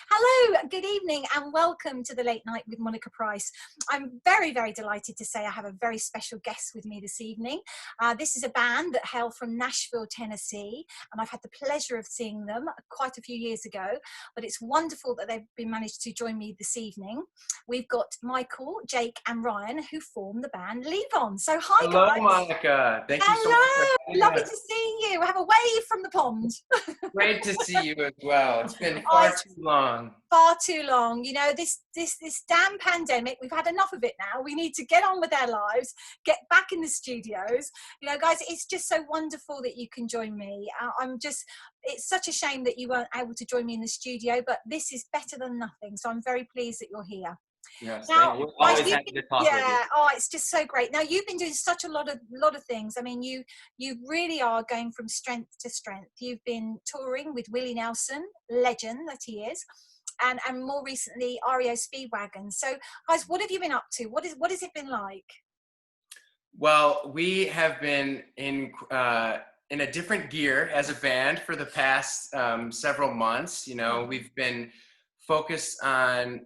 Hello, good evening, and welcome to the Late Night with Monica Price. I'm very, very delighted to say I have a very special guest with me this evening. This is a band that hail from Nashville, Tennessee, and I've had the pleasure of seeing them quite a few years ago, but it's wonderful that they've been managed to join me this evening. We've got Michael, Jake, and Ryan, who form the band LEVON. So hi, Hello, guys. Monica. Thank you so much for Hello, having lovely us. to see you. Have a wave from the pond. Great to see you as well. It's been Oh, far it's too long. far too long. You know, this damn pandemic, we've had enough of it now. We need to get on with our lives, get back in the studios. You know, guys, it's just so wonderful that you can join me. It's such a shame that you weren't able to join me in the studio, but this is better than nothing. So I'm very pleased that you're here. Yes, Now, thank you. We're always happy to talk with you. yeah, oh, it's just so great. Now, you've been doing such a lot of things. I mean, you really are going from strength to strength. You've been touring with Willie Nelson, legend that he is, and more recently REO Speedwagon. So, guys, what have you been up to? What has it been like? Well, we have been in a different gear as a band for the past several months. You know, we've been focused on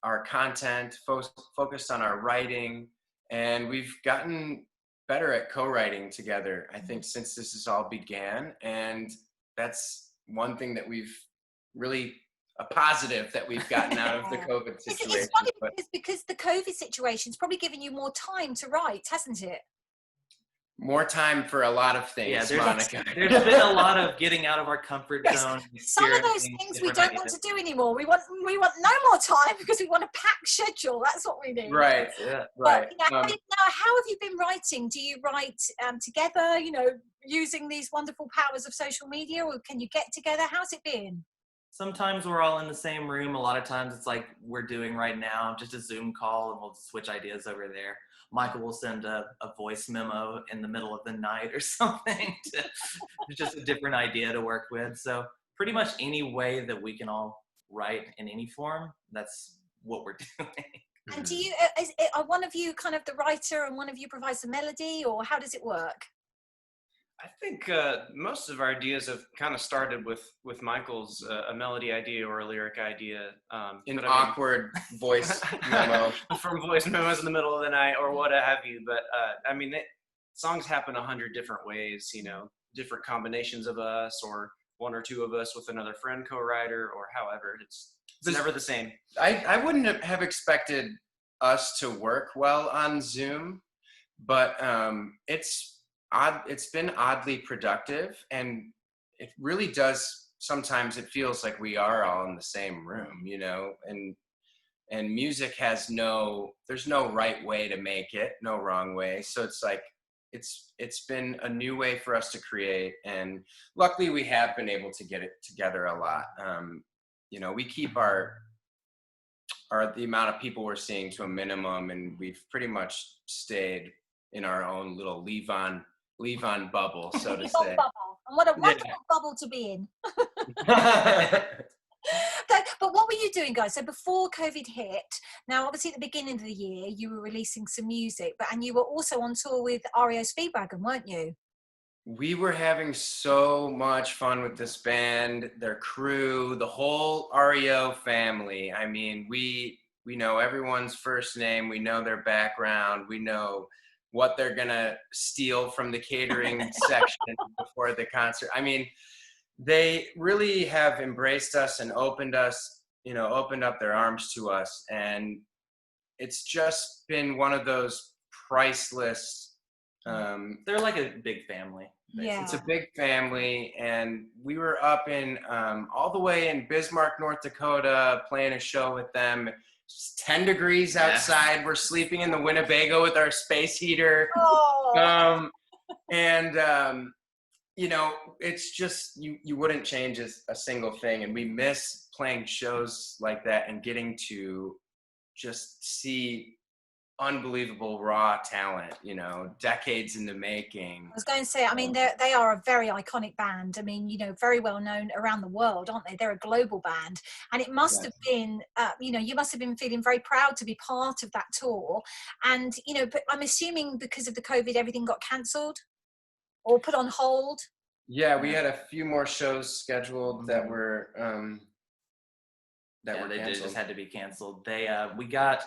our content, focused on our writing, and we've gotten better at co-writing together, I think, since this has all began. And that's one thing that we've really, a positive that we've gotten out of the COVID situation. It's funny because the COVID situation's probably given you more time to write, hasn't it? More time for a lot of things, Yeah, Monica. there's been a lot of getting out of our comfort zone. Some of those things we don't want to do anymore. We want no more time because we want a packed schedule. That's what we need. Right. Yeah. Right. But, now, how have you been writing? Do you write together? You know, using these wonderful powers of social media, or can you get together? How's it been? Sometimes we're all in the same room. A lot of times it's like we're doing right now, just a Zoom call, and we'll switch ideas over there. Michael will send a voice memo in the middle of the night or something. It's just a different idea to work with. So pretty much any way that we can all write in any form, that's what we're doing. And do you, are one of you kind of the writer and one of you provides the melody, or how does it work? I think most of our ideas have kind of started with Michael's a melody idea or a lyric idea. Awkward voice memo. From voice memos in the middle of the night or what have you. But I mean, songs happen 100 different ways, you know, different combinations of us or one or two of us with another friend co-writer or however. It's never the same. I wouldn't have expected us to work well on Zoom, but it's been oddly productive, and it really does. Sometimes it feels like we are all in the same room, you know, and music has there's no right way to make it, no wrong way. So it's like, it's been a new way for us to create, and luckily we have been able to get it together a lot. You know, we keep the amount of people we're seeing to a minimum, and we've pretty much stayed in our own little LEVON bubble, so to say. Bubble. And what a wonderful bubble to be in. But what were you doing, guys? So before COVID hit, now obviously at the beginning of the year, you were releasing some music, and you were also on tour with REO Speedwagon, weren't you? We were having so much fun with this band, their crew, the whole REO family. I mean, we know everyone's first name, we know their background, we know what they're gonna steal from the catering section before the concert. I mean, they really have embraced us and opened up their arms to us. And it's just been one of those priceless, they're like a big family. Yeah. It's a big family, and we were up in all the way in Bismarck, North Dakota, playing a show with them. It's 10 degrees outside. Yeah. We're sleeping in the Winnebago with our space heater. Oh. You know, it's just, you wouldn't change a single thing. And we miss playing shows like that and getting to just see unbelievable raw talent, you know, decades in the making. I was going to say, I mean, they are a very iconic band. I mean, you know, very well known around the world, aren't they? They're a global band. And it must have been, you know, you must have been feeling very proud to be part of that tour. And, you know, but I'm assuming because of the COVID, everything got cancelled or put on hold. Yeah, we had a few more shows scheduled that were that were they did, canceled. just had to be canceled. We got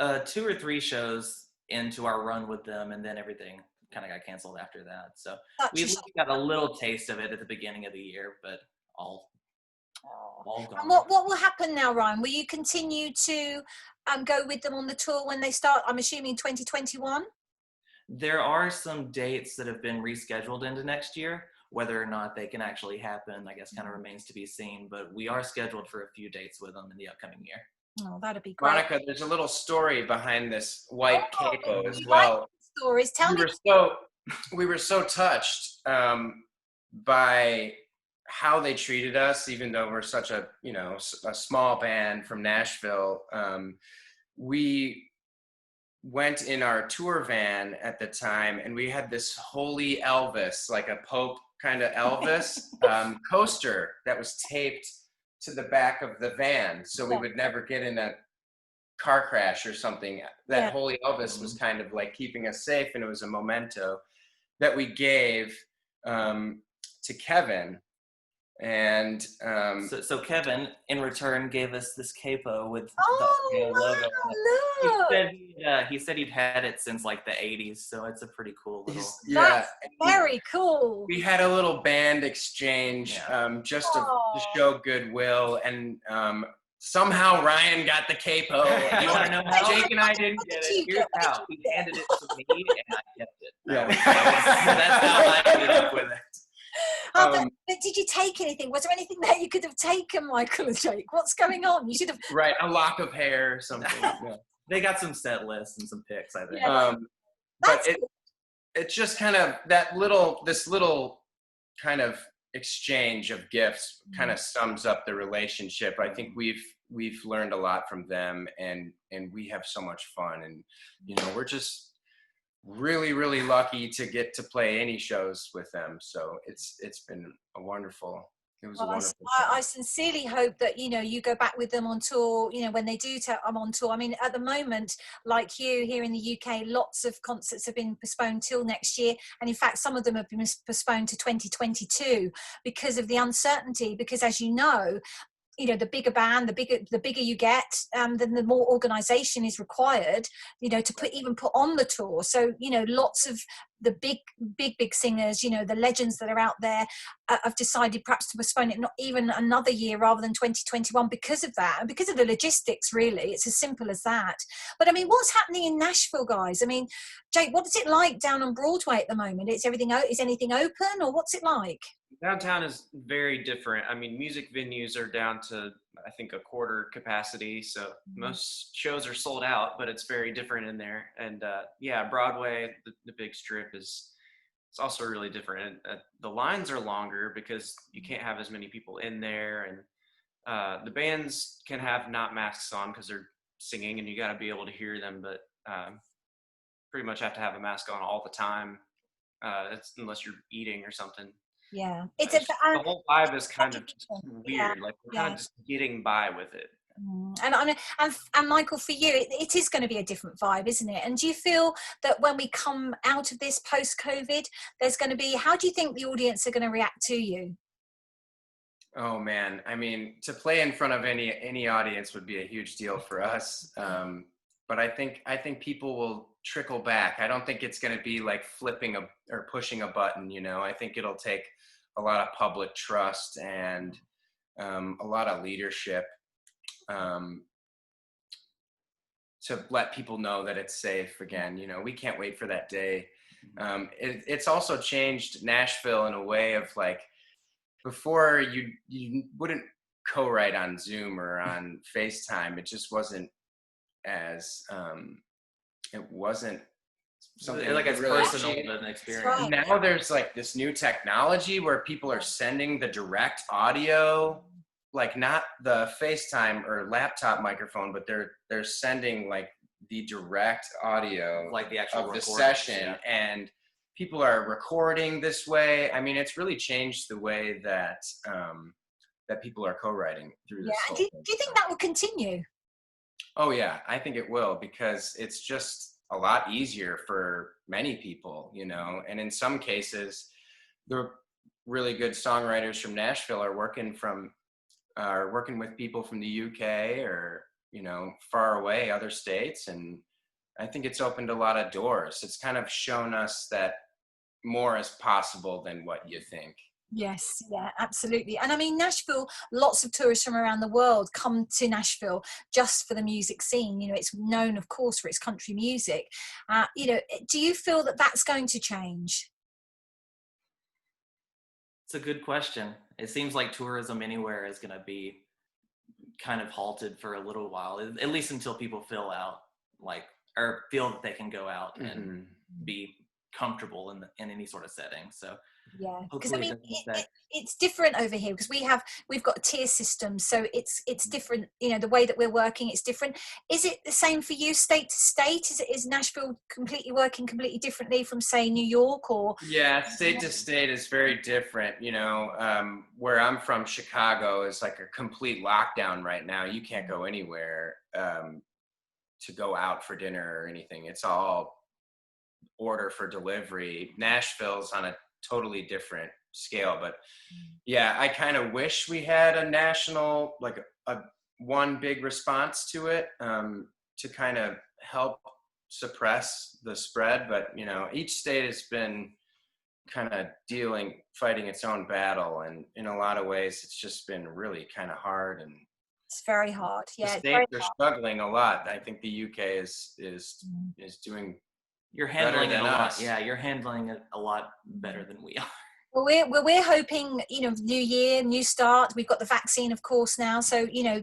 2 or 3 shows into our run with them, and then everything kind of got canceled after that. So we got a little taste of it at the beginning of the year, but all gone. And what will happen now, Ryan? Will you continue to go with them on the tour when they start? I'm assuming 2021. There are some dates that have been rescheduled into next year. Whether or not they can actually happen, I guess, kind of remains to be seen. But we are scheduled for a few dates with them in the upcoming year. Oh, that'd be great. Monica, there's a little story behind this white capo as You well. like stories? Tell me. We were so touched by how they treated us, even though we're such a small band from Nashville. We went in our tour van at the time, and we had this holy Elvis, like a Pope kind of Elvis coaster that was taped to the back of the van, so we would never get in a car crash or something. That holy Elvis was kind of like keeping us safe, and it was a memento that we gave to Kevin. And so Kevin in return gave us this capo with the logo. Look. He said he'd had it since like the 80s, so it's a pretty cool little. That's very cool. We had a little band exchange just to show goodwill, and somehow Ryan got the capo. You want to know how? Jake and I didn't get it. Here's how. He handed it to me, and I kept it. That's how I ended up with it. But did you take anything? Was there anything that you could have taken, Michael and Jake? What's going on? You should have. Right, a lock of hair or something. They got some set lists and some pics, I think. But it's just kind of this little kind of exchange of gifts kind of sums up the relationship. I think we've learned a lot from them, and we have so much fun, and we're just really, really lucky to get to play any shows with them. So it's been a wonderful I sincerely hope that you go back with them on tour when they do I'm on tour. I mean, at the moment, like you here in the UK, lots of concerts have been postponed till next year, and in fact some of them have been postponed to 2022 because of the uncertainty, because as the bigger band, the bigger you get, then the more organization is required, to put on the tour. So, lots of the big singers, the legends that are out there have decided perhaps to postpone it not even another year rather than 2021 because of that, and because of the logistics, really. It's as simple as that. But I mean, what's happening in Nashville, guys? I mean, Jake, what is it like down on Broadway at the moment? Is anything open, or what's it like? Downtown is very different. I mean, music venues are down to, I think, a quarter capacity. So most shows are sold out, but it's very different in there. And Broadway, the big strip it's also really different. And, the lines are longer because you can't have as many people in there. And the bands can have not masks on because they're singing and you got to be able to hear them. But pretty much have to have a mask on all the time. Unless you're eating or something. Yeah, the whole vibe is kind of just weird. Like we're kind of just getting by with it. And Michael, for you, it is going to be a different vibe, isn't it? And do you feel that when we come out of this post-COVID, there's going to be? How do you think the audience are going to react to you? Oh man, I mean, to play in front of any audience would be a huge deal for us. But I think people will trickle back. I don't think it's going to be like flipping or pushing a button. I think it'll take a lot of public trust and a lot of leadership to let people know that it's safe again. We can't wait for that day. It's also changed Nashville in a way of like, before you wouldn't co-write on Zoom or on FaceTime. It just wasn't as it wasn't something like as really personal of an experience. Right. Now there's like this new technology where people are sending the direct audio, like not the FaceTime or laptop microphone, but they're sending like the direct audio, like the actual of the session, and people are recording this way. I mean, it's really changed the way that that people are co-writing through this. Do you think that will continue? Oh yeah, I think it will, because it's just a lot easier for many people, and in some cases, the really good songwriters from Nashville are working from are working with people from the UK or, you know, far away, other states. And I think it's opened a lot of doors. It's kind of shown us that more is possible than what you think. Yes, yeah, absolutely. And I mean, Nashville, lots of tourists from around the world come to Nashville just for the music scene. You know, it's known, of course, for its country music. You know, do you feel that that's going to change? It's a good question. It seems like tourism anywhere is going to be kind of halted for a little while, at least until people feel that they can go out and be comfortable in any sort of setting. So Yeah, because I hopefully it mean, doesn't affect. it's different over here because we've got a tier system, so it's different. You know, the way that we're working, it's different. Is it the same for you, state to state? Is Nashville completely working completely differently from, say, New York or? Yeah, state to state is very different. You know, where I'm from, Chicago, is like a complete lockdown right now. You can't go anywhere to go out for dinner or anything. It's all order for delivery. Nashville's on a totally different scale, but yeah, I kind of wish we had a national, like a one big response to it, to kind of help suppress the spread. But you know, each state has been kind of fighting its own battle, and in a lot of ways it's just been really kind of hard, and It's very hard. the Yeah, it's very states are struggling a lot. I think the UK is doing You're better handling it than a lot. us. Yeah, you're handling it a lot better than we are. Well, we're hoping, you know, new year, new start. We've got the vaccine, of course, now. So, you know,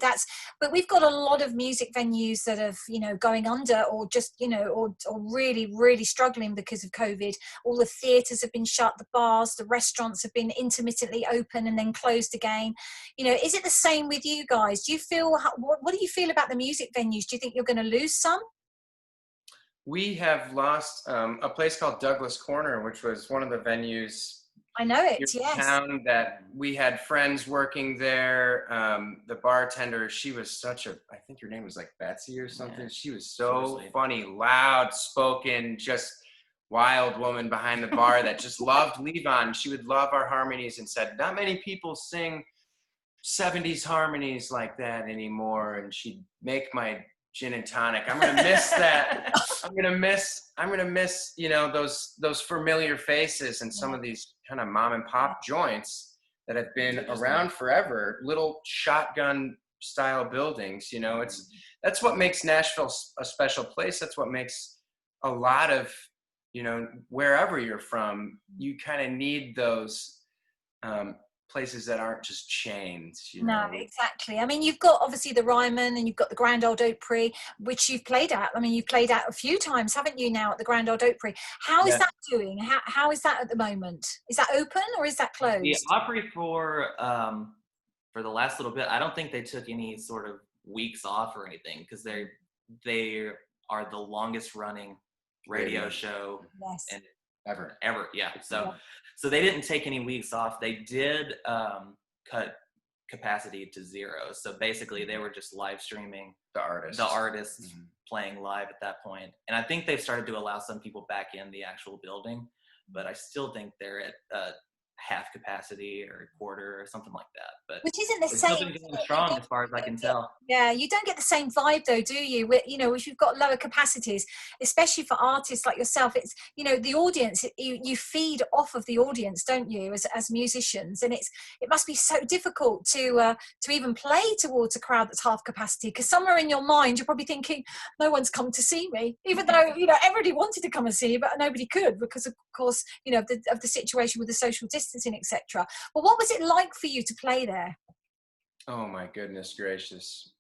but we've got a lot of music venues that have, you know, going under or just, you know, or really, really struggling because of COVID. All the theatres have been shut, the bars, the restaurants have been intermittently open and then closed again. You know, is it the same with you guys? Do you feel, what do you feel about the music venues? Do you think you're going to lose some? We have lost a place called Douglas Corner, which was one of the venues I know here it, in yes. town that we had friends working there. The bartender, she was I think her name was like Betsy or something. Yeah, she was so seriously. funny, loud spoken, just wild woman behind the bar that just loved Levon. She would love our harmonies and said, not many people sing 70s harmonies like that anymore. And she'd make my gin and tonic. I'm gonna miss that. I'm gonna miss, you know, those familiar faces and some of these kind of mom and pop joints that have been around forever, little shotgun style buildings. You know, that's what makes Nashville a special place. That's what makes a lot of, you know, wherever you're from, you kind of need those places that aren't just chains, you know. No, exactly. I mean, you've got obviously the Ryman and you've got the Grand Old Opry, which you've played at. I mean, you've played at a few times, haven't you, now at the Grand Old Opry? How is that doing? How is that at the moment? Is that open or is that closed? The Opry for the last little bit, I don't think they took any sort of weeks off or anything because they are the longest running radio show and ever. Yeah. So they didn't take any weeks off. They did cut capacity to 0. So basically they were just live streaming the artists playing live at that point. And I think they've started to allow some people back in the actual building, but I still think they're at half capacity or a quarter or something like that. But which isn't the it's same. still been going strong as far as I can tell. Yeah, you don't get the same vibe though, do you? You know, if you've got lower capacities, especially for artists like yourself, it's, you know, the audience, you feed off of the audience, don't you, as musicians? And it must be so difficult to even play towards a crowd that's half capacity, because somewhere in your mind you're probably thinking, no one's come to see me, even though, you know, everybody wanted to come and see you, but nobody could because, of course, you know, of the situation with the social distancing, etc. But what was it like for you to play there? Oh my goodness gracious.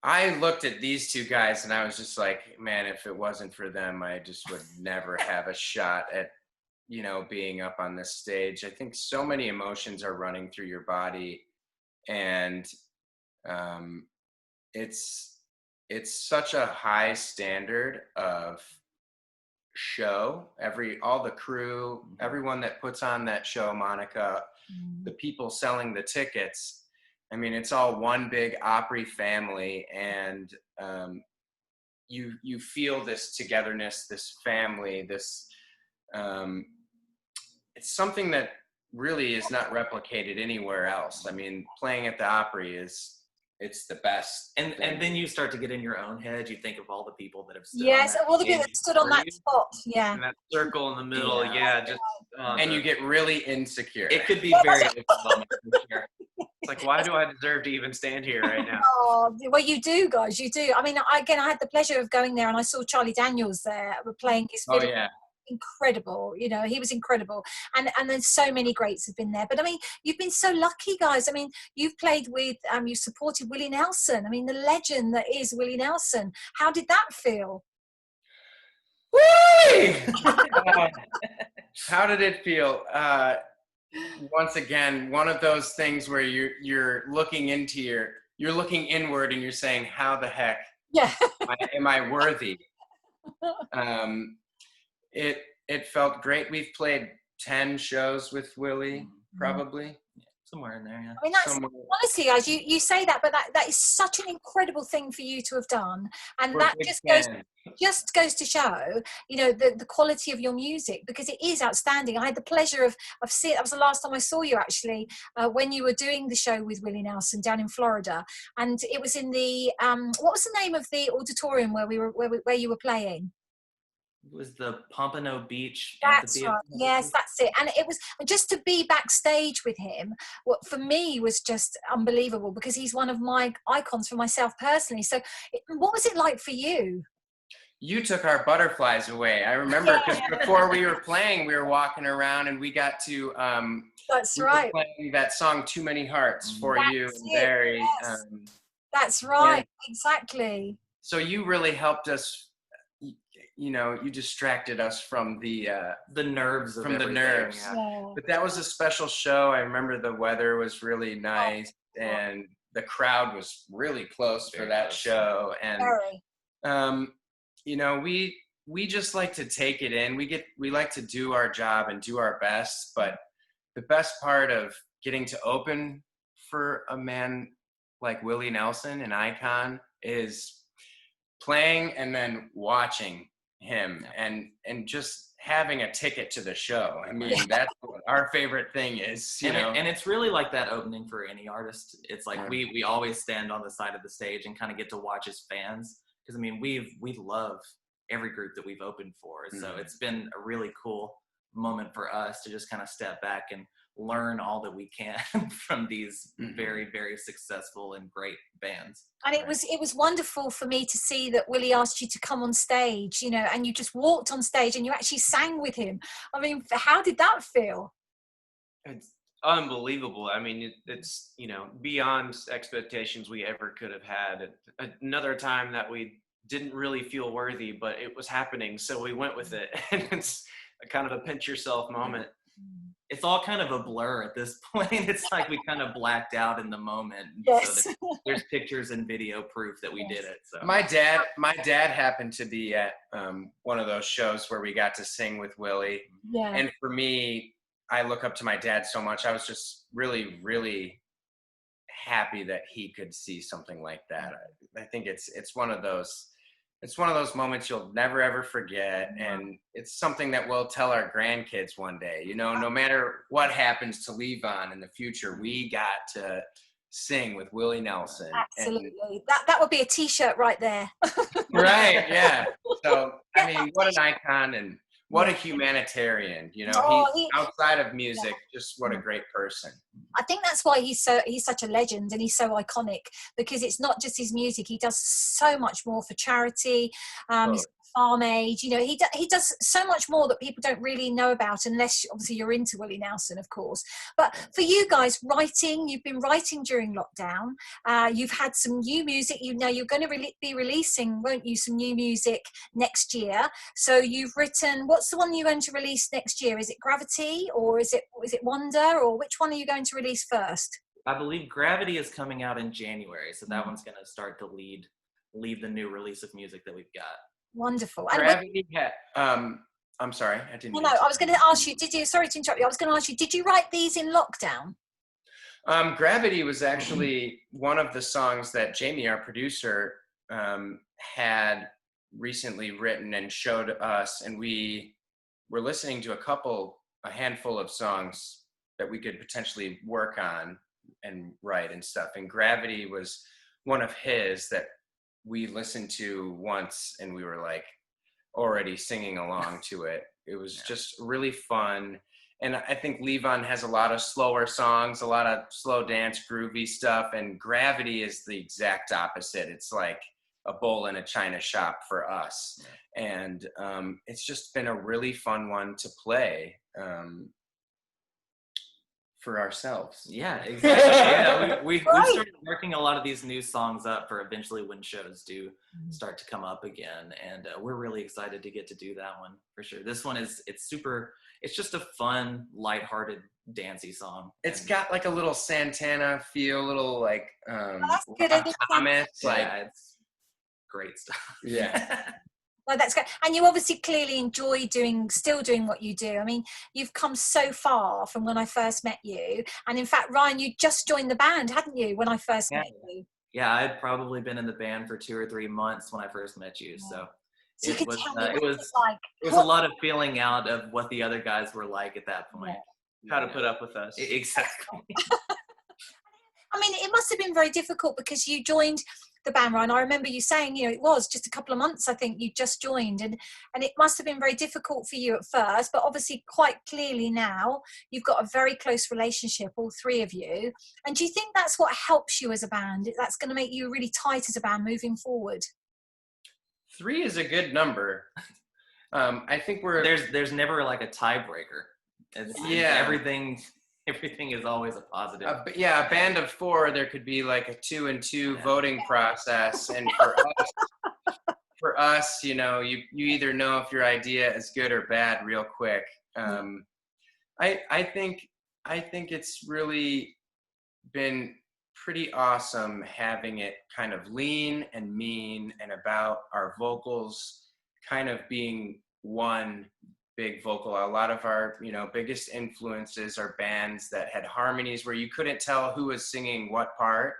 I looked at these two guys and I was just like, man, if it wasn't for them, I just would never have a shot at, you know, being up on this stage. I think so many emotions are running through your body, and it's such a high standard of show. All the crew, everyone that puts on that show, Monica, the people selling the tickets, I mean, it's all one big Opry family, and you feel this togetherness, this family, this it's something that really is not replicated anywhere else. I mean, playing at the Opry it's the best. And thing. then you start to get in your own head. You think of all the people that have stood Yes, on that all the people stage that stood on before that you. spot. Yeah. And that circle in the middle, Yeah. yeah, just And you get really insecure. It could be Yeah, very that's overwhelming for sure. it's like, why do I deserve to even stand here right now? Oh, well, you do, guys. You do. I mean, I had the pleasure of going there, and I saw Charlie Daniels there playing his Oh fiddle. yeah. Incredible, he was incredible, and then so many greats have been there. But I mean, you've been so lucky, guys. I mean, you've played with, you supported Willie Nelson. I mean, the legend that is Willie Nelson. How did that feel? How did it feel? Once again, one of those things where you're looking you're looking inward and you're saying, how the heck Yeah. am I worthy? It felt great. We've played 10 shows with Willie, probably. Somewhere in there, yeah. I mean, that's Somewhere. honestly, guys, you say that, but that is such an incredible thing for you to have done, and We're that big just goes to show, the quality of your music, because it is outstanding. I had the pleasure of seeing. That was the last time I saw you, actually, when you were doing the show with Willie Nelson down in Florida, and it was in the what was the name of the auditorium where you were playing? It was the Pompano Beach That's Amphitheater. right. Yes, that's it. And it was just to be backstage with him. What for me was just unbelievable, because he's one of my icons for myself personally. So, what was it like for you? You took our butterflies away. I remember, because before we were playing, we were walking around and we got to That's we were right. playing that song "Too Many Hearts" for That's you it, and Barry. yes. That's right. and Exactly. so you really helped us. You distracted us from the nerves of from the everything, nerves. yeah. Yeah. But that was a special show. I remember the weather was really nice, and the crowd was really close for Very that close. show. And Very. we just like to take it in. We like to do our job and do our best. But the best part of getting to open for a man like Willie Nelson, an icon, is playing and then watching him and just having a ticket to the show. I mean, that's what our favorite thing is, And it's really like that opening for any artist. It's like we always stand on the side of the stage and kind of get to watch as fans, because I mean we love every group that we've opened for. So it's been a really cool moment for us to just kind of step back and learn all that we can from these very, very successful and great bands. And it was wonderful for me to see that Willie asked you to come on stage, and you just walked on stage and you actually sang with him. I mean, how did that feel? It's unbelievable. I mean, it's beyond expectations we ever could have had. Another time that we didn't really feel worthy, but it was happening, so we went with it. And it's a kind of a pinch yourself moment. It's all kind of a blur at this point. It's like we kind of blacked out in the moment. Yes. So there's pictures and video proof that we did it. So My dad happened to be at one of those shows where we got to sing with Willie. Yeah. And for me, I look up to my dad so much. I was just really, really happy that he could see something like that. I think it's one of those moments you'll never ever forget, and it's something that we'll tell our grandkids one day. No matter what happens to Levon in the future, we got to sing with Willie Nelson. Absolutely. That would be a T-shirt right there. Right, yeah. So, I mean, what an icon and what a humanitarian, he's outside of music, just what a great person. I think that's why he's such a legend and he's so iconic, because it's not just his music. He does so much more for charity. He's Farm Aid, he does so much more that people don't really know about, unless obviously you're into Willie Nelson, of course. But for you guys, you've been writing during lockdown. You've had some new music. You're going to be releasing, won't you, some new music next year? So you've written. What's the one you're going to release next year? Is it Gravity, or is it Wonder, or which one are you going to release first? I believe Gravity is coming out in January, so that one's going to start to lead the new release of music that we've got. Wonderful. Gravity I'm sorry, I didn't. No, I was going to ask you. Sorry to interrupt you. I was going to ask you. Did you write these in lockdown? Gravity was actually one of the songs that Jamie, our producer, had recently written and showed us, and we were listening to a handful of songs that we could potentially work on and write and stuff. And Gravity was one of his that we listened to once, and we were like already singing along to it. It was just really fun. And I think Levon has a lot of slower songs, a lot of slow dance, groovy stuff. And Gravity is the exact opposite. It's like a bowl in a china shop for us. Yeah. And it's just been a really fun one to play for ourselves. Yeah, exactly. Yeah, we started working a lot of these new songs up for eventually when shows do start to come up again, and we're really excited to get to do that one for sure. This one it's just a fun, lighthearted, dancey song. It's got like a little Santana feel, a little like Thomas, yeah, it's great stuff. Yeah. Well, that's great. And you obviously clearly enjoy still doing what you do. I mean, you've come so far from when I first met you. And in fact, Ryan, you just joined the band, hadn't you, when I first met you? Yeah, I'd probably been in the band for 2 or 3 months when I first met you. So it was a lot of feeling out of what the other guys were like at that point. Yeah. How to put up with us. Exactly. I mean, it must have been very difficult because you joined the band, Ryan. I remember you saying, it was just a couple of months, I think you just joined, and it must have been very difficult for you at first, but obviously quite clearly now you've got a very close relationship, all three of you. And do you think that's what helps you as a band? That's going to make you really tight as a band moving forward? 3 is a good number. I think there's never like a tiebreaker. Everything is always a positive. But yeah, a band of 4, there could be like a 2 and 2 voting process. And for us, you either know if your idea is good or bad real quick. I think it's really been pretty awesome having it kind of lean and mean and about our vocals kind of being one big vocal. A lot of our, biggest influences are bands that had harmonies where you couldn't tell who was singing what part.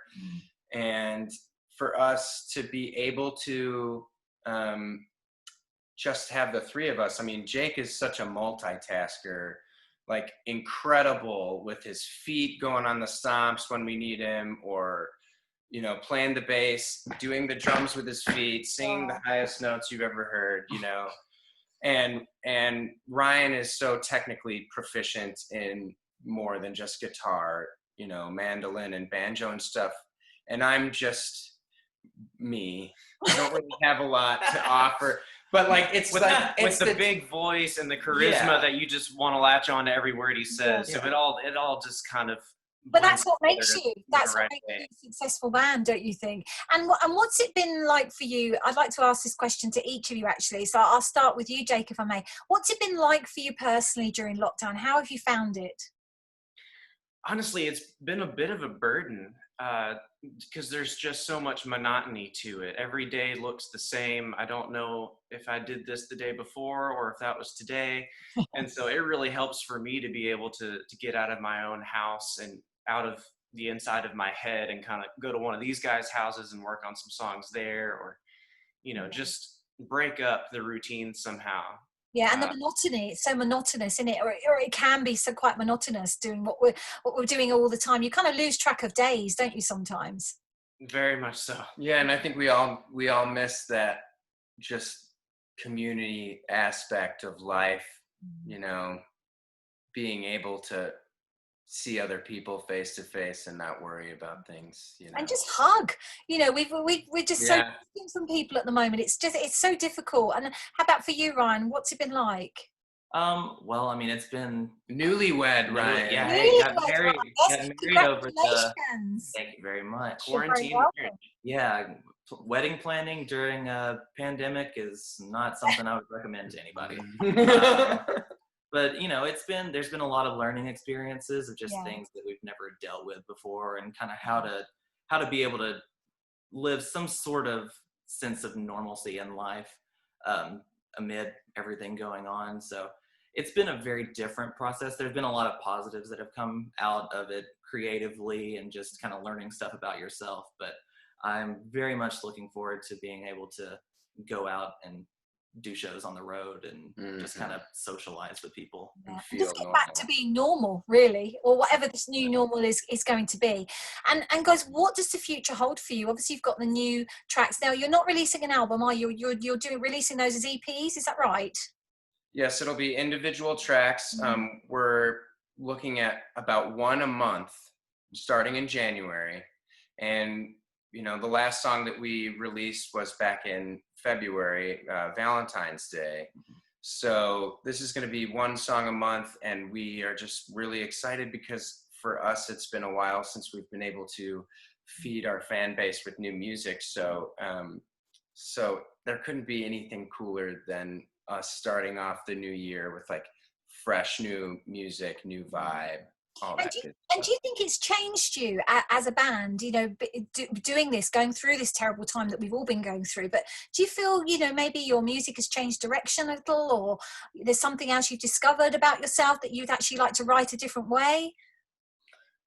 And for us to be able to just have the 3 of us, I mean, Jake is such a multitasker, like incredible with his feet going on the stomps when we need him, or, playing the bass, doing the drums with his feet, singing the highest notes you've ever heard, And Ryan is so technically proficient in more than just guitar, mandolin and banjo and stuff. And I'm just me. I don't really have a lot to offer. But like it's with the big voice and the charisma that you just want to latch on to every word he says. Yeah. So it all just kind of. But that's what makes you. That's what makes you a successful band, don't you think? And what's it been like for you? I'd like to ask this question to each of you, actually. So I'll start with you, Jake, if I may. What's it been like for you personally during lockdown? How have you found it? Honestly, it's been a bit of a burden because there's just so much monotony to it. Every day looks the same. I don't know if I did this the day before or if that was today. And so it really helps for me to be able to get out of my own house and out of the inside of my head and kind of go to one of these guys' houses and work on some songs there, or, just break up the routine somehow. Yeah, and the monotony, it's so monotonous, isn't it? Or it can be so quite monotonous doing what we're doing all the time. You kind of lose track of days, don't you, sometimes? Very much so. Yeah, and I think we all miss that just community aspect of life, being able to see other people face to face and not worry about things, and just hug. We're just so distant from people at the moment. It's so difficult. And how about for you, Ryan? What's it been like? Well, I mean, it's been newlywed, Ryan. Yeah, got married over the. Thank you very much. Quarantine. Yeah, wedding planning during a pandemic is not something I would recommend to anybody. But there's been a lot of learning experiences of just things that we've never dealt with before, and kind of how to be able to live some sort of sense of normalcy in life amid everything going on. So it's been a very different process. There's been a lot of positives that have come out of it creatively and just kind of learning stuff about yourself. But I'm very much looking forward to being able to go out and do shows on the road and just kind of socialize with people. Yeah. Feel Just get normal. back to being normal, really, or whatever this new normal is going to be. And guys, what does the future hold for you? Obviously, you've got the new tracks now. You're not releasing an album, are you? You're releasing those as EPs. Is that right? Yes, it'll be individual tracks. We're looking at about one a month starting in January. And, you know, the last song that we released was back in February, Valentine's Day. So this is going to be one song a month. And we are just really excited because for us, it's been a while since we've been able to feed our fan base with new music. So, so there couldn't be anything cooler than us starting off the new year with like fresh new music, new vibe, all that good And do you think it's changed you as a band, you know, doing this, going through this terrible time that we've all been going through? But do you feel, you know, maybe your music has changed direction a little, or there's something else you've discovered about yourself that you'd actually like to write a different way?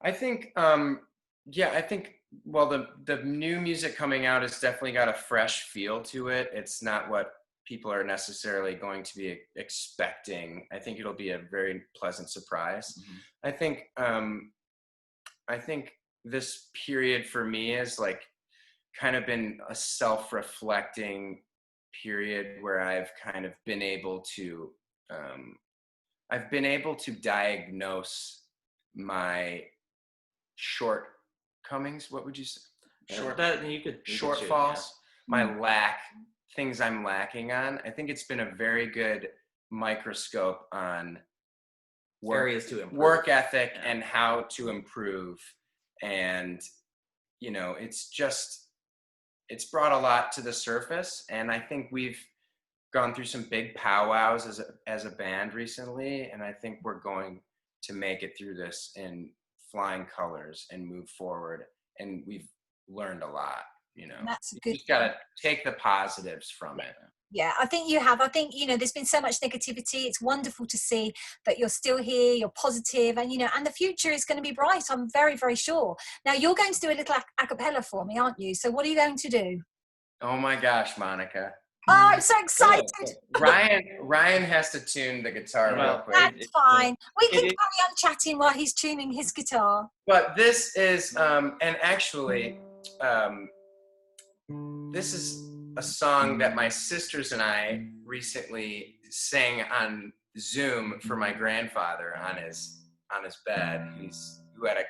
I think, yeah, I think, well, the new music coming out has definitely got a fresh feel to it. It's not what people are necessarily going to be expecting. I think it'll be a very pleasant surprise. I think this period for me is like kind of been a self-reflecting period where I've kind of been able to diagnose my shortcomings. What would you say? Shortfalls, my lack, things I'm lacking on. I think it's been a very good microscope on Areas to improve. work ethic and how to improve. And, you know, it's brought a lot to the surface. And I think we've gone through some big powwows as a band recently. And I think we're going to make it through this in flying colors and move forward. And we've learned a lot, you know. That's a You good just gotta take the positives from it. Yeah, I think you have. I think, you know, there's been so much negativity. It's wonderful to see that you're still here, you're positive, and, you know, and the future is going to be bright. I'm very, very sure. Now, you're going to do a little a cappella for me, aren't you? So what are you going to do? Oh my gosh, Monica. Oh, I'm so excited. Ryan has to tune the guitar real quick. That's fine. We can carry on chatting while he's tuning his guitar. But this is, and actually, this is a song that my sisters and I recently sang on Zoom for my grandfather on his bed. Who had a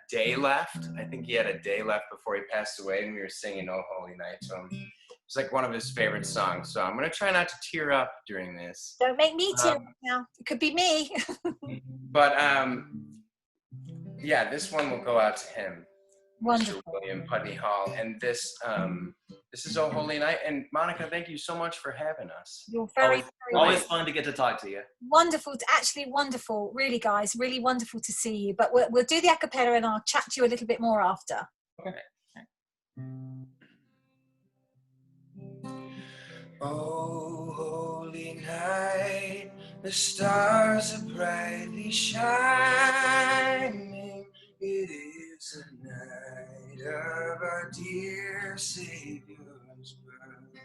day left. I think he had a day left before he passed away, and we were singing "Oh Holy Night" to him. It's like one of his favorite songs. So I'm gonna try not to tear up during this. Don't make me tear up now. It could be me. But yeah, this one will go out to him. Wonderful. Mr. William Putney Hall, and this is "Oh Holy Night." And Monica, thank you so much for having us. You're very, always fun to get to talk to you. Wonderful, actually wonderful, really, guys, really wonderful to see you. But we'll do the a cappella, and I'll chat to you a little bit more after. Okay. Oh, holy night, the stars are brightly shining. It is a night of our dear Savior's birth.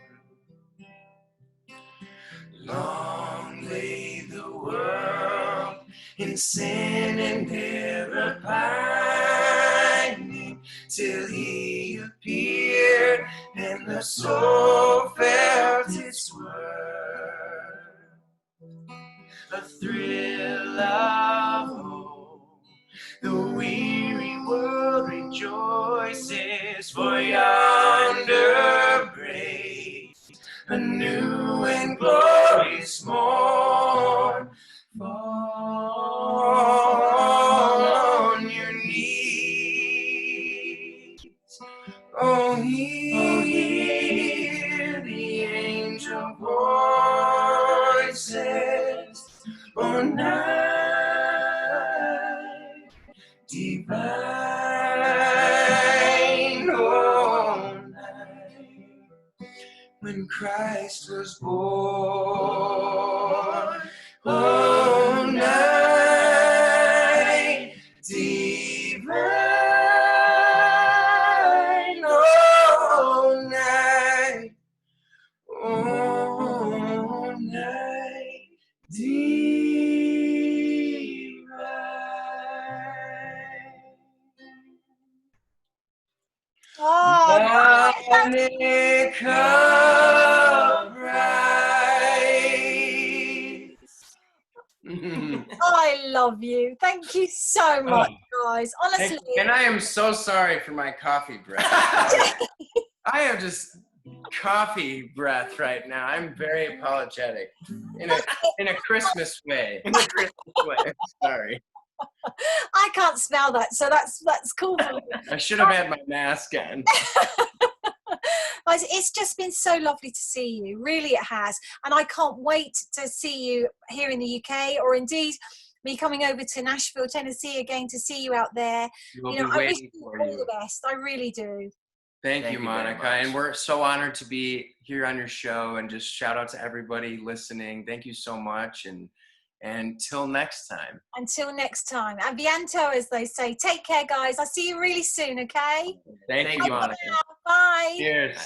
Long lay the world in sin and ever pining, till he appeared and the soul felt its worth. A thrill of hope, the weary world rejoices, for yonder breaks a new and glorious morn. Fall on your knees, oh, hear the angel voices, oh, night divine, oh, night when Christ was born, oh, night divine, oh, night, oh, Monica Price. I love you. Thank you so much, guys. Honestly. And I am so sorry for my coffee breath. I have just coffee breath right now. I'm very apologetic in a Christmas way. In a Christmas way. Sorry. I can't smell that, so that's cool for me. I should have had my mask on. Guys, it's just been so lovely to see you. Really, it has. And I can't wait to see you here in the UK, or indeed me coming over to Nashville, Tennessee again to see you out there. We'll I be wish waiting you for all you. the best. I really do. Thank you, you very Monica. much. And we're so honored to be here on your show, and just shout out to everybody listening. Thank you so much. And till next time. Until next time. And bientôt, as they say. Take care, guys. I'll see you really soon, okay? Thank you, Monica. Bye. Cheers.